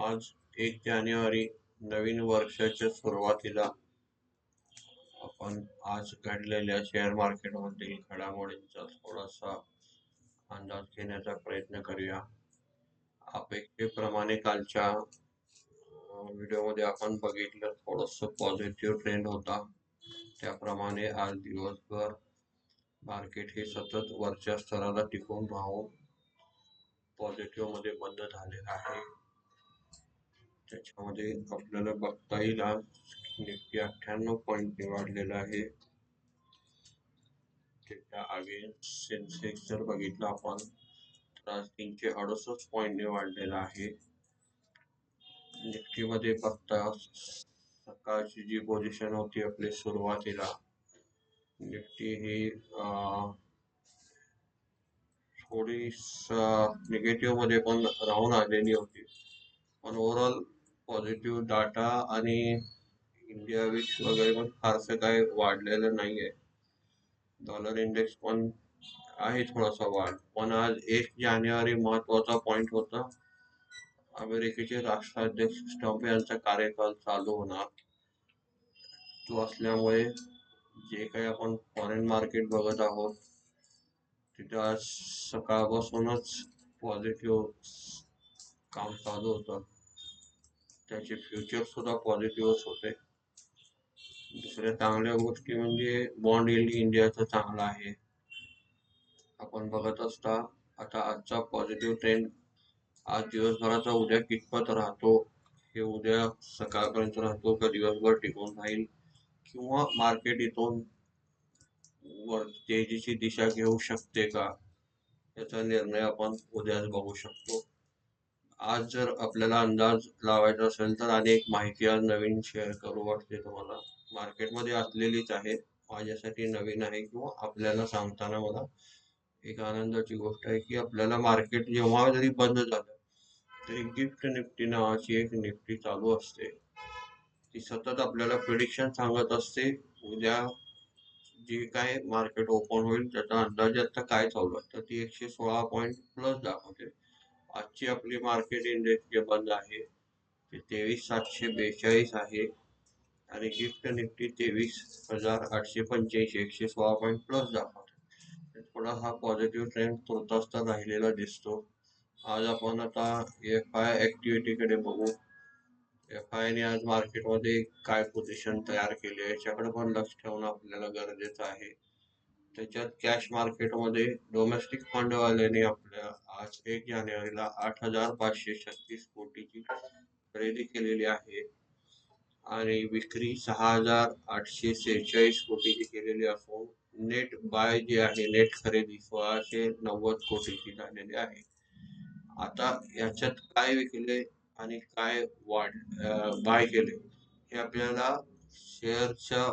आज 1 जानेवारी नवीन वर्षाच्या सुरुवातीला आपण आज घडलेल्या शेअर मार्केटमधील घडामोडींचा थोडासा अंदाज घेण्याचा प्रयत्न करूया. अपेक्षेप्रमाणे कालच्या व्हिडिओमध्ये आपण बघितलं थोडंसं पॉझिटिव्ह ट्रेंड होता. त्याप्रमाणे आज दिवसभर मार्केट हे सतत वरच्या स्तराला टिकून राहून पॉझिटिव्ह मध्ये बंद झालेलं आहे. त्याच्यामध्ये आपल्याला बघता येईल आज निफ्टी 98 पॉईंटने वाढलेला आहे. त्याच्या अगेन्स्ट सेन्सेक्स जर बघितलं आपण तर आज 368 पॉईंटने वाढलेला आहे. निफ्टी मध्ये बघता सकाळची जी पोझिशन होती आपली सुरुवातीला निफ्टी ही थोडी निगेटिव्ह मध्ये पण राहून आलेली होती, पण ओव्हरऑल पॉझिटिव्ह डाटा आणि इंडिया विक्स वगैरे पण फारसं काही वाढलेलं नाहीये. डॉलर इंडेक्स पण आहे थोडासा वाढ, पण आज 1 जानेवारी महत्वाचा पॉइंट होता. अमेरिकेचे राष्ट्राध्यक्ष ट्रम्प यांचा कार्यकाल चालू होणार तो असल्यामुळे जे काही आपण फॉरेन मार्केट बघत आहोत तिथे आज सकाळपासूनच पॉझिटिव्ह काम चालू होतं. त्याचे फ्युचर सुद्धा पॉझिटिव्हच होते. दुसऱ्या चांगल्या गोष्टी म्हणजे बॉन्ड यील्ड इंडियाचा चांगला आहे. आपण बघत असता आता आजचा पॉझिटिव्ह ट्रेंड आज दिवसभराचा उद्या कितपत राहतो हे उद्या सकाळपर्यंत राहतो का दिवसभर टिकून राहील किंवा मार्केट इथून वर तेजीची दिशा घेऊ शकते का याचा निर्णय आपण उद्याच बघू शकतो. आज जर आपल्याला अंदाज लावायचा असेल तर अनेक माहिती आज नवीन शेअर करू वाटते तुम्हाला. मार्केटमध्ये असलेलीच आहे, माझ्यासाठी नवीन आहे किंवा आपल्याला सांगताना मला एक आनंदाची गोष्ट आहे की आपल्याला मार्केट जेव्हा जरी बंद झालं तरी गिफ्ट निफ्टी नावाची एक निफ्टी चालू असते. ती सतत आपल्याला प्रिडिक्शन सांगत असते उद्या जे काय मार्केट ओपन होईल त्याचा अंदाज आता काय चालू आहे तर ती 116 पॉईंट प्लस दाखवते. आजची आपली मार्केट इंडेक्स जे बंद आहे ते 23,742 आहे आणि गिफ्ट निफ्टी 23,885 116 पॉईंट प्लस दाखवते. थोडा हा पॉझिटिव्ह ट्रेंड तुर्तास राहिलेला दिसतो. आज आपण आता एफआय ऍक्टिव्हिटीकडे बघू. एफआयने आज मार्केटमध्ये काय पोझिशन तयार केली आहे याच्याकडे पण लक्ष ठेवणं आपल्याला गरजेचं आहे. त्याच्यात कॅश मार्केटमध्ये डोमेस्टिक फंडवाल्याने आपल्या आज 1 जानेवारीला 8,536 कोटीची खरेदी केलेली आहे आणि विक्री 6,846 कोटीची केलेली असून नेट बाय जी आहे नेट खरेदी 1,690 कोटीची झालेली आहे. आता याच्यात काय विकले आणि काय बाय केले हे आपल्याला शेअरच्या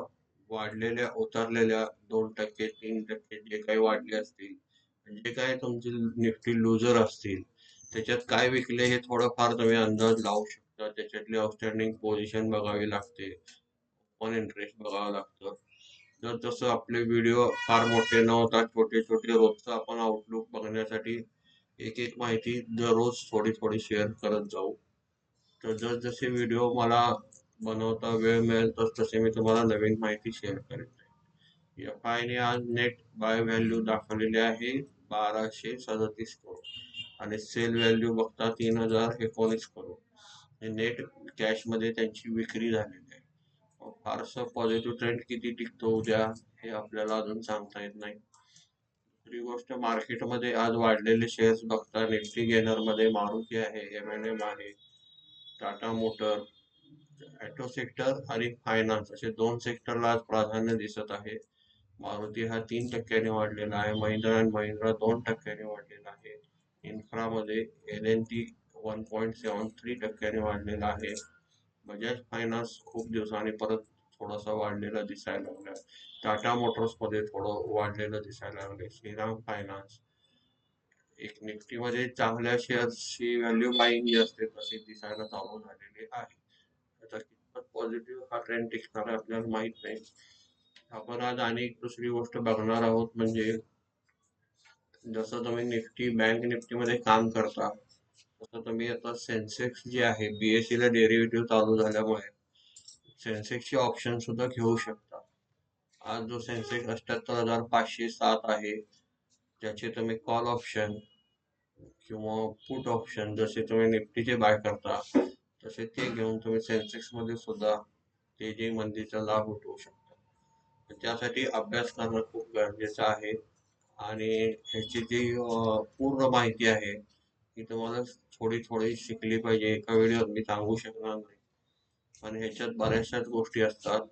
वाढलेल्या उतरलेल्या 2%, 3% जे काही वाढले असतील, जे काही तुमचे निफ्टी लुजर असतील त्याच्यात काय विकले हे थोडंफार तुम्ही अंदाज लावू शकता. त्याच्यातली आउटस्टँडिंग पोझिशन बघावी लागते, ओपन इंटरेस्ट बघावं लागतं. जर तसं आपले व्हिडिओ फार मोठे न होता छोटे छोटे रोजचं आपण आउटलुक बघण्यासाठी एक एक माहिती दररोज थोडी थोडी शेअर करत जाऊ. तर जसे व्हिडिओ मला बनवता वेळ मिळेल तसे मी तुम्हाला नवीन माहिती शेअर करेन. एफआयने आज नेट बाय व्हॅल्यू दाखवलेली आहे 1,237 करोड आणि सेल व्हॅल्यू बघता 3,019 करोड. नेट कॅश मध्ये त्यांची विक्री झालेली आहे. फारसं पॉझिटिव्ह ट्रेंड किती टिकतो उद्या हे आपल्याला अजून सांगता येत नाही. दुसरी गोष्ट मार्केटमध्ये आज वाढलेले शेअर्स बघता निफ्टी गेनर मध्ये मारुती आहे, एमएनएम आहे, टाटा मोटर, ऑटो सेक्टर आणि फायनान्स असे 2 सेक्टरला आज प्राधान्य दिसत आहे. मारुती हा 3% वाढलेला आहे, महिंद्रा अँड महिंद्रा 2% वाढलेला आहे. इन्फ्रामध्ये एल&टी 1.73% वाढलेला आहे. बजाज फायनान्स खूप दिवसांनी परत थोडासा वाढलेला दिसायला लागला. टाटा मोटर्स मध्ये थोडं वाढलेलं दिसायला लागले. श्रीराम फायनान्स एक निफ्टी मध्ये चांगल्या शेअर्सची व्हॅल्यू बाईंग जी असते तशी दिसायला चालू झालेली आहे. आता कितपत पॉझिटिव्ह हा ट्रेंड टिकणार आहे आपल्याला माहित नाही. आपण आज आणि दुसरी गोष्ट बघणार आहोत म्हणजे जसं तुम्ही निफ्टी बँक निफ्टी मध्ये काम करता तसं तुम्ही आता सेन्सेक्स जे आहे BSE ला डेरिव्हेटिव्ह चालू झाल्यामुळे सेन्सेक्सचे ऑप्शन सुद्धा घेऊ शकता. आज जो सेन्सेक्स 78,507 आहे त्याचे तुम्ही कॉल ऑप्शन किंवा पुट ऑप्शन जसे तुम्ही निफ्टीचे बाय करता तसे ते घेऊन तुम्ही सेन्सेक्स मध्ये सुद्धा तेजी मंदीचा लाभ उठवू शकता. त्यासाठी अभ्यास करणं खूप गरजेचं आहे आणि ह्याची जी पूर्ण माहिती आहे ती तुम्हाला थोडी थोडी शिकली पाहिजे. एका व्हिडिओत मी सांगू शकणार नाही, पण ह्याच्यात बऱ्याचशाच गोष्टी असतात.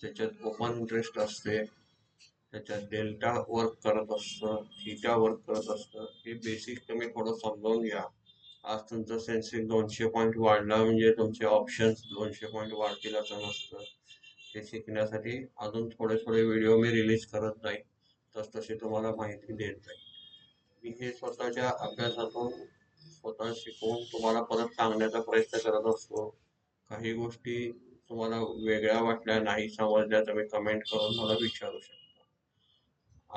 त्याच्यात ओपन इंटरेस्ट असते, त्याच्यात डेल्टा वर्क करत असतं, थीटा वर्क करत असतं. हे बेसिक तुम्ही थोडं समजावून घ्या. आज तुमचं सेन्सेक्स 200 पॉईंट वाढला म्हणजे तुमचे ऑप्शन्स 200 पॉईंट वाढतील असं नसतं. ते शिकण्यासाठी अजून थोडे थोडे व्हिडिओ मी रिलीज करत जाईन, तसे तुम्हाला माहिती देत जाईल. मी हे स्वतःच्या अभ्यासातून स्वतः शिकवून तुम्हाला परत सांगण्याचा प्रयत्न करत असतो. काही गोष्टी तुम्हाला वेगळ्या वाटल्या, नाही समजल्या, तुम्ही कमेंट करून मला विचारू शकता.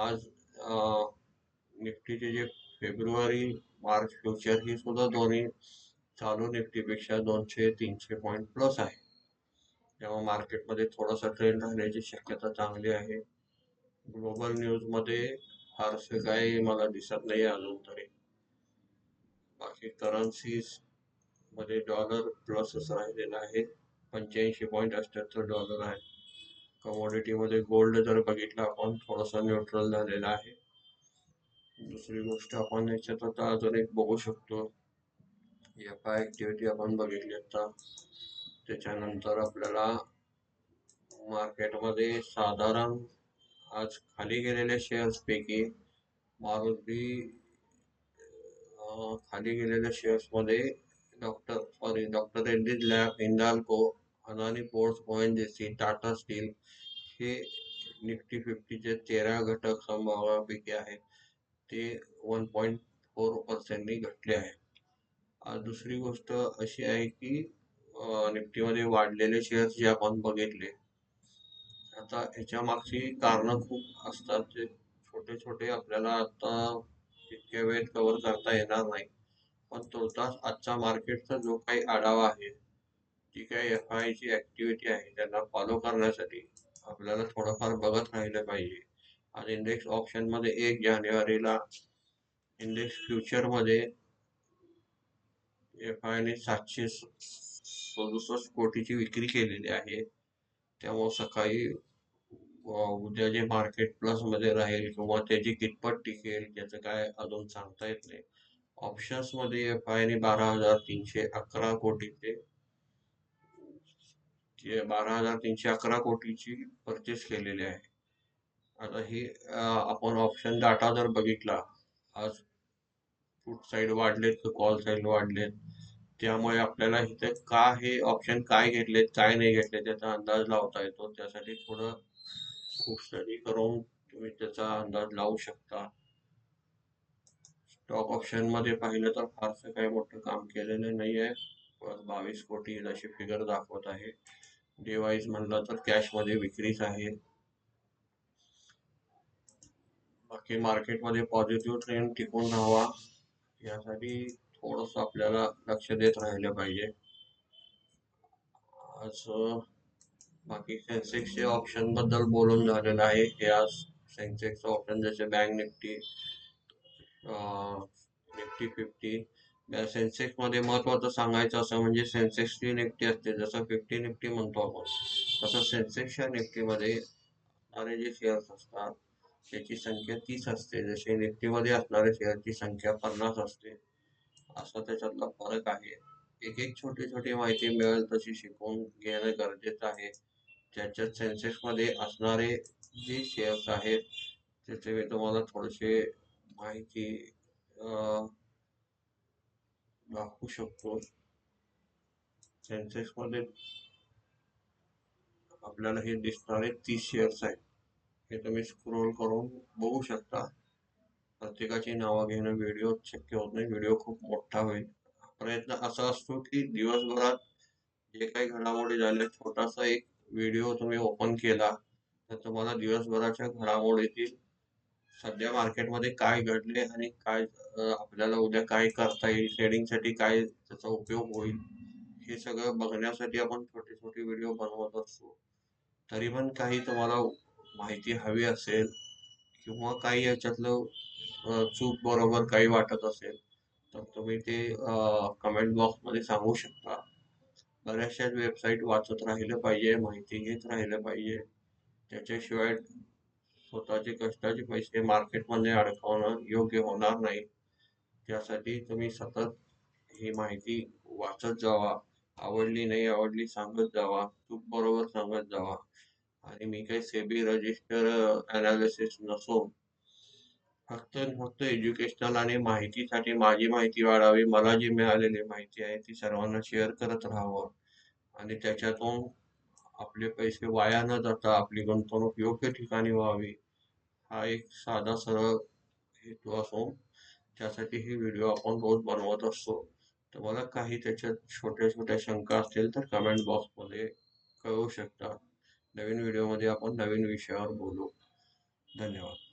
आज निफ्टीचे जे फेब्रुवारी मार्च फ्युचर ही सुद्धा दोन्ही चालू निफ्टीपेक्षा 200-300 पॉईंट प्लस आहे. तेव्हा मार्केटमध्ये थोडासा ट्रेंड राहण्याची शक्यता चांगली आहे. ग्लोबल न्यूज मध्ये फारसे काही मला दिसत नाही अजून तरी. बाकी करन्सीज मध्ये डॉलर प्लसच राहिलेला आहे, $85.78 आहे. कमोडिटी मध्ये गोल्ड जर बघितलं आपण थोडासा न्यूट्रल झालेला आहे. दुसरी गोष्ट आपण याच्यात आता अजून एक बघू शकतो, एफआय ऍक्टिव्हिटी आपण बघितली आता. त्याच्यानंतर आपल्याला मार्केटमध्ये साधारण आज खाली गेलेल्या शेअर्स पैकी मारुती खाली गेलेल्या शेअर्स मध्ये doctor Reddy's lab, Hindalco, Adani ports, ONGC, Tata steel हे निफ्टी 50चे 13 घटक समभागापैकी आहेत. ते 1.4% घटले आहे. आज दुसरी गोष्ट अशी आहे की निफ्टीमध्ये वाढलेले शेअर्स जे आपण बघितले, आता ह्याच्या मागची कारणं खूप असतात. ते छोटे छोटे आपल्याला आता तितक्या वेळ कव्हर करता येणार नाही, पण तुर्तास आजचा मार्केटचा जो काही आढावा आहे, जी काही FI ची ऍक्टिव्हिटी आहे त्यांना फॉलो करण्यासाठी आपल्याला थोडंफार बघत राहिलं पाहिजे. आज इंडेक्स ऑप्शन मध्ये 1 जानेवारीला इंडेक्स फ्युचर मध्ये FI ने 767 कोटीची विक्री केलेली आहे. त्यामुळे सकाळी उद्या जे मार्केट प्लस मध्ये राहील किंवा त्याची कितपत टिकेल त्याचं काय अजून सांगता येत नाही. ऑप्शन्स मध्ये FI ने 12,311 कोटीचे 12,311 कोटीची परचेस केलेली आहे. आता ही आपण ऑप्शन डाटा जर बघितला, आज पुट साईड वाढलेत तर कॉल साईड वाढलेत, त्यामुळे आपल्याला इथे का हे ऑप्शन काय घेतलेत काय नाही घेतले त्याचा अंदाज लावता येतो. त्यासाठी थोडं खूप स्टडी करून तुम्ही त्याचा अंदाज लावू शकता. स्टॉक ऑप्शन मध्ये पाहिलं तर फारसं काही मोठं काम केलेलं नाही आहे. 22 कोटी अशी फिगर दाखवत आहे. डिवाइस म्हणलं तर कॅश मध्ये विक्रीच आहे. बाकी मार्केटमध्ये पॉझिटिव्ह ट्रेंड टिकून राहावा यासाठी थोडस आपल्याला लक्ष देत राहिलं पाहिजे. आज बाकी सेन्सेक्सचे ऑप्शन बद्दल बोलून झालेलं आहे. हे आज सेन्सेक्स ऑप्शन जसे बँक निफ्टी, निफ्टी 50. सेन्सेक्स मध्ये महत्वाचं सांगायचं असं म्हणजे सेन्सेक्सची निफ्टी असते, जसं 50 निफ्टी म्हणतो आपण तसं सेन्सेक्सच्या निफ्टीमध्ये असणारे जे शेअर्स असतात त्याची संख्या 30 असते, जसे निफ्टीमध्ये असणाऱ्या शेअरची संख्या 50 असते. असा त्याच्यातला फरक आहे. एक एक छोटी छोटी माहिती मिळेल तशी शिकून घेणं गरजेचं आहे. ज्याच्यात सेन्सेक्स मध्ये असणारे जे शेअर्स आहेत त्याचे मी तुम्हाला थोडेसे माहिती दाखवू शकतो. सेन्सेक्स मध्ये आपल्याला हे दिसणारे 30 शेअर्स आहेत, हे तुम्ही स्क्रोल करून बघू शकता. प्रत्येकाची नावं घेणं व्हिडिओ शक्य होत नाही, व्हिडिओ खूप मोठा होईल. प्रयत्न असा असतो की दिवसभरात जे काही घडामोडी झाल्या छोटासा एक व्हिडिओ तुम्ही ओपन केला तर तुम्हाला दिवसभराच्या घडामोडीतील सध्या मार्केटमध्ये काय घडले आणि काय आपल्याला उद्या काय करता येईल, ट्रेडिंगसाठी काय त्याचा उपयोग होईल, हे सगळं बघण्यासाठी आपण छोटे छोटे व्हिडिओ बनवत असतो. तरी पण काही तुम्हाला माहिती हवी असेल किंवा काही याच्यातलं चूक बरोबर काही वाटत असेल तर तुम्ही ते कमेंट बॉक्समध्ये सांगू शकता. बऱ्याचशा वेबसाईट वाचत राहिलं पाहिजे, माहिती घेत राहिलं पाहिजे. त्याच्याशिवाय स्वतःचे कष्टाचे पैसे मार्केटमध्ये अडकवणं योग्य होणार नाही. त्यासाठी तुम्ही सतत ही माहिती वाचत जावा. आवडली नाही आवडली सांगत जावा. चूक बरोबर सांगत जावा. आणि मी काही सेबी रजिस्टर अनालिसिस नसून फक्त आणि फक्त एज्युकेशनल आणि माहितीसाठी माझी माहिती वाढावी, मला जी मिळालेली माहिती आहे ती सर्वांना शेअर करत राहावं आणि त्याच्यातून आपले पैसे वाया न जाता आपली गुंतवणूक योग्य ठिकाणी व्हावी, हा एक साधा सरळ हेतू असून त्यासाठी ही व्हिडिओ आपण रोज बनवत असतो. तुम्हाला काही त्याच्यात छोट्या छोट्या शंका असतील तर कमेंट बॉक्समध्ये कळवू शकता. नवीन व्हिडिओमध्ये आपण नवीन विषयावर बोलू. धन्यवाद.